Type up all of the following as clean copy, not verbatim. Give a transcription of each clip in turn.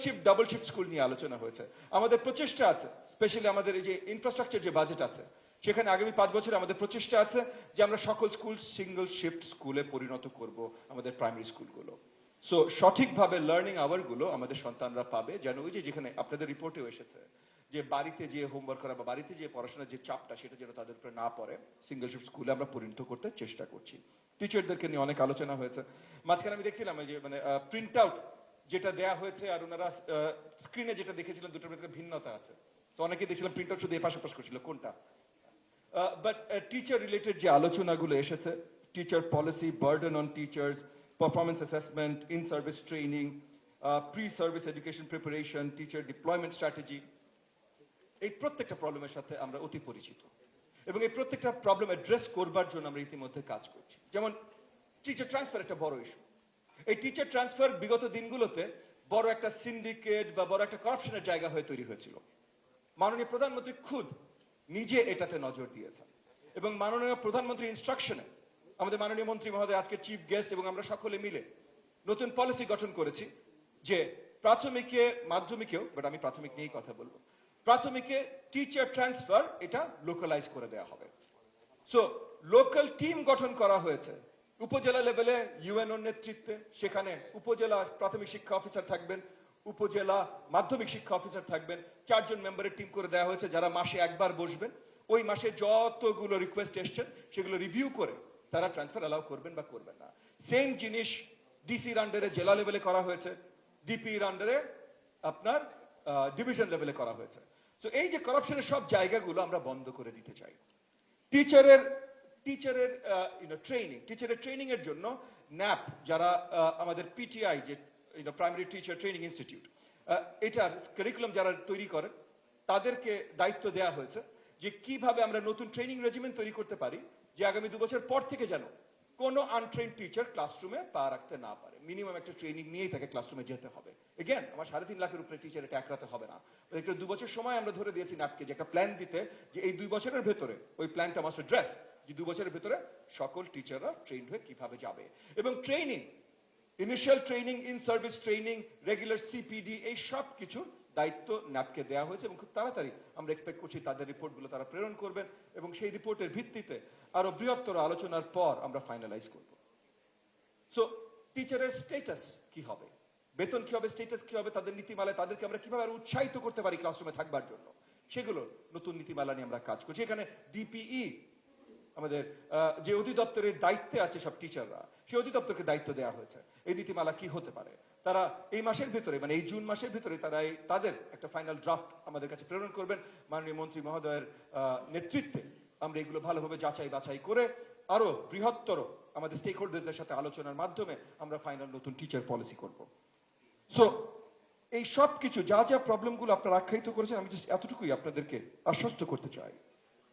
Shift double shift school নিয়ে আলোচনা হয়েছে। আমাদের প্রচেষ্টা আছে, স্পেশালি আমাদের এই যে ইনফ্রাস্ট্রাকচার যে বাজেট আছে সেখানে আগামী 5 বছরে আমাদের প্রচেষ্টা আছে যে আমরা সকল স্কুল সিঙ্গল শিফট স্কুলে পরিণত করব আমাদের প্রাইমারি স্কুলগুলো। সো সঠিকভাবে লার্নিং আওয়ার গুলো আমাদের সন্তানরা পাবে, যেন ওই যে যেখানে আপনাদের রিপোর্টেও এসেছে যে বাড়িতে যে হোমওয়ার্ক করা বা বাড়িতে যে পড়াশোনার যে চাপটা সেটা যেন তাদের উপরে না পড়ে, সিঙ্গল শিফট স্কুলে আমরা পরিণত করতে চেষ্টা করছি। টিচারদেরকে নিয়ে অনেক আলোচনা হয়েছে। মাঝখানে আমি দেখছিলাম যে মানে প্রিন্ট আউট যেটা দেয়া হয়েছে আর ওনারা স্ক্রিনে যেটা দেখেছিলেন দুটোর মধ্যে ভিন্নতা আছে। তো অনেকে দেখছিলাম প্রিন্ট আউট শুধু এপাশ ওপাশ করছিল, কোনটা? বাট টিচার রিলেটেড যে আলোচনাগুলো এসেছে, teacher policy, burden on teachers, performance assessment, in service training, pre service education preparation, teacher deployment strategy, এই প্রত্যেকটা প্রবলেমের সাথে আমরা অতি পরিচিত এবং এই প্রত্যেকটা প্রবলেম অ্যাড্রেস করবার জন্য আমরা ইতিমধ্যে কাজ করছি। যেমন টিচার ট্রান্সফার একটা বড় ইস্যু। এই টিচার ট্রান্সফার বিগত দিনগুলোতে বড় একটা সিন্ডিকেট বা বড় একটা করাপশনের জায়গা হয়ে তৈরি হয়েছিল। মাননীয় প্রধানমন্ত্রী খুদ নিজে এটাতে নজর দিয়েছেন এবং মাননীয় প্রধানমন্ত্রীর ইনস্ট্রাকশনে আমাদের মাননীয় মন্ত্রী মহোদয় আজকে চিফ গেস্ট এবং আমরা সকলে মিলে নতুন পলিসি গঠন করেছি যে প্রাথমিকে মাধ্যমিকেও, বাট আমি প্রাথমিক নিয়েই কথা বলবো, প্রাথমিকে টিচার ট্রান্সফার এটা লোকালাইজ করে দেওয়া হবে। সো লোকাল টিম গঠন করা হয়েছে উপজেলা লেভেলে ইউএনওর নেতৃত্বে। সেখানে উপজেলা প্রাথমিক শিক্ষা অফিসার থাকবেন, উপজেলা মাধ্যমিক শিক্ষা অফিসার থাকবেন, 4 জন মেম্বারের টিম করে দেওয়া হয়েছে যারা মাসে একবার বসবেন। ওই মাসে যতগুলো রিকোয়েস্ট এসছেন সেগুলো রিভিউ করে তারা ট্রান্সফার অ্যালাউ করবেন বা করবেন না। সেম জিনিস ডিসির আন্ডারে জেলা লেভেলে করা হয়েছে, ডিপির আন্ডারে আপনার ডিভিশন লেভেলে করা হয়েছে। তো এই যে করাপশনের সব জায়গাগুলো আমরা বন্ধ করে দিতে চাই। টিচারের ট্রেনিং এর জন্য ন্যাপ যারা আমাদের পিটিআই যে প্রাইমারি টিচার ট্রেনিং ইনস্টিটিউট, এটার কারিকুলাম যারা তৈরি করে তাদেরকে দায়িত্ব দেওয়া হয়েছে যে কিভাবে আমরা নতুন ট্রেনিং রেজিমেন্ট তৈরি করতে পারি যে আগামী 2 বছর পর থেকে যেন কোনো আনট্রেন্ড টিচার ক্লাসরুমে পা রাখতে না পারে। মিনিমাম একটা ট্রেনিং নিয়েই তাকে ক্লাসরুমে যেতে হবে। এগেন আমার 3.5 লাখের উপরে টিচার এটা একরাতে হবে না। একটা 2 বছর সময় আমরা ধরে দিয়েছি ন্যাপকে যে একটা প্ল্যান দিতে, যে এই 2 বছরের ভেতরে ওই প্ল্যানটা মাস্ট অ্যাড্রেস যে 2 বছরের ভেতরে সকল টিচাররা ট্রেন্ড হয়ে কিভাবে যাবে। এবং training, initial training, in service training, regular CPD, এই সব কিছু দায়িত্ব ন্যাপকে দেওয়া হয়েছে এবং খুব তাড়াতাড়ি আমরা এক্সপেক্ট করছি তাদের রিপোর্টগুলো তারা প্রেরণ করবেন এবং সেই রিপোর্টের ভিত্তিতে আরো বৃহত্তর আলোচনার পর আমরা ফাইনালাইজ করব। সো টিচারের স্ট্যাটাস কি হবে, বেতন কি হবে, স্ট্যাটাস কি হবে, তাদের নীতিমালায় তাদেরকে আমরা কিভাবে আরো উৎসাহিত করতে পারি ক্লাসরুমে থাকবার জন্য, সেগুলো নতুন নীতিমালা নিয়ে আমরা কাজ করছি। এখানে ডিপিই আমাদের যে অধিদপ্তরের দায়িত্বে আছে সব টিচাররা, সেই অধিদপ্তরকে দায়িত্ব দেওয়া হয়েছে এই নীতিমালা কি হতে পারে। তারা এই মাসের ভিতরে মানে এই জুন মাসের ভিতরে তারা তাদের একটা ফাইনাল ড্রাফট আমাদের কাছে প্রেরণ করবেন। মাননীয় মন্ত্রী মহোদয়ের নেতৃত্বে আমরা এগুলো ভালোভাবে যাচাই বাছাই করে আরো বৃহত্তর আমাদের স্টেক হোল্ডারদের সাথে আলোচনার মাধ্যমে আমরা ফাইনাল নতুন টিচার পলিসি করব। সো এই সব কিছু যা যা প্রবলেমগুলো আপনারা আখ্যায়িত করেছেন, আমি জাস্ট এতটুকুই আপনাদেরকে আশ্বস্ত করতে চাই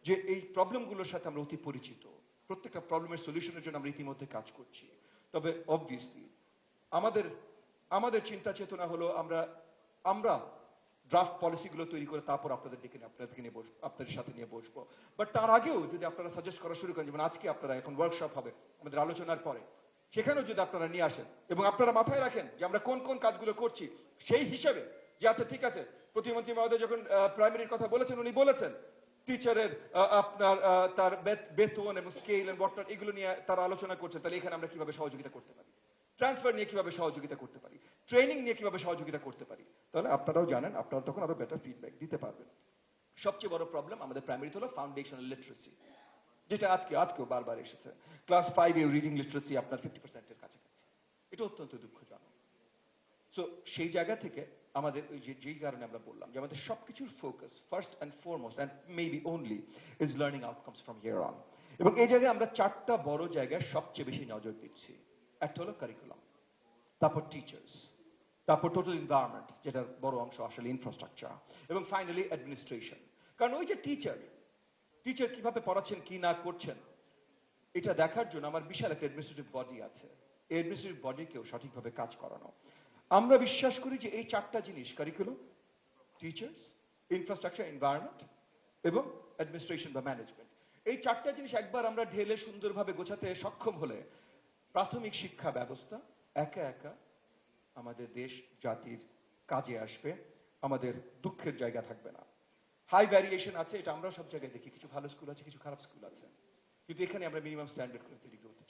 যে এই প্রবলেমগুলোর সাথে আমরা অতি পরিচিত। প্রত্যেকটা প্রবলেমের সলিউশনের জন্য আমরা ইতিমধ্যে কাজ করছি। তবে অবভিয়াসলি আমাদের চিন্তা চেতনা হলো আমরা ড্রাফট পলিসিগুলো তৈরি করে তারপর আপনাদের সাথে নিয়ে বসবো। বাট তার আগেও যদি আপনারা সাজেস্ট করা শুরু করেন, যেমন আজকে আপনারা এখন ওয়ার্কশপ হবে আমাদের আলোচনার পরে, সেখানেও যদি আপনারা নিয়ে আসেন এবং আপনারা মাথায় রাখেন যে আমরা কোন কোন কাজগুলো করছি সেই হিসেবে যে আচ্ছা ঠিক আছে, প্রতিমন্ত্রী মহোদয় যখন প্রাইমারির কথা বলেছেন উনি বলেছেন টিচারের আপনার তার বেতন এবং স্কেল এন্ড হোয়াট নট এগুলো নিয়ে তারা আলোচনা করছে, তাহলে এখানে আমরা কিভাবে সহযোগিতা করতে পারি, ট্রান্সফার নিয়ে কিভাবে সহযোগিতা করতে পারি, ট্রেনিং নিয়ে কিভাবে সহযোগিতা করতে পারি, তাহলে আপনারাও জানেন, আপনারা তখন আরো বেটার ফিডব্যাক দিতে পারবেন। সবচেয়ে বড় প্রবলেম আমাদের প্রাইমারিতে হলো ফাউন্ডেশনাল লিটারেসি, যেটা আজকেও বারবার এসেছে। ক্লাস 5 এ রিডিং লিটারেসি আপনার 50% কাছাকাছি, এটা অত্যন্ত দুঃখজনক। সো সেই জায়গা থেকে আমাদের ওই যেই কারণে আমরা বললাম যে আমাদের সবকিছুর focus first and foremost and maybe only is learning outcomes from here on. এবং এই জায়গায় আমরা 4টা বড় জায়গায় সবচেয়ে বেশি নজর দিচ্ছি। একটা হলো কারিকুলাম, তারপর টিচার্স, তারপর টোটাল এনভায়রনমেন্ট যেটার বড় অংশ আসলে ইনফ্রাস্ট্রাকচার, এবং ফাইনালি অ্যাডমিনিস্ট্রেশন। কারণ ওই যে টিচার কিভাবে পড়াচ্ছেন কি না করছেন এটা দেখার জন্য আমার বিশাল একটা অ্যাডমিনিস্ট্রেটিভ বডি আছে। এই অ্যাডমিনিস্ট্রেটিভ বডিকেও সঠিকভাবে কাজ করানো। আমরা বিশ্বাস করি যে এই 4টা জিনিস, কারিকুলাম, টিচার্স, ইনফ্রাস্ট্রাকচার, এনভায়রনমেন্ট এবং অ্যাডমিনিস্ট্রেশন বা ম্যানেজমেন্ট, এই 4টা জিনিস একবার আমরা ঢেলে সুন্দরভাবে গোছাতে সক্ষম হলে প্রাথমিক শিক্ষা ব্যবস্থা একা একা আমাদের দেশ জাতির কাজে আসবে, আমাদের দুঃখের জায়গা থাকবে না। হাই ভ্যারিয়েশন আছে, এটা আমরা সব জায়গায় দেখি, কিছু ভালো স্কুল আছে, কিছু খারাপ স্কুল আছে, কিন্তু এখানে আমরা মিনিমাম স্ট্যান্ডার্ড করে তৈরি করতে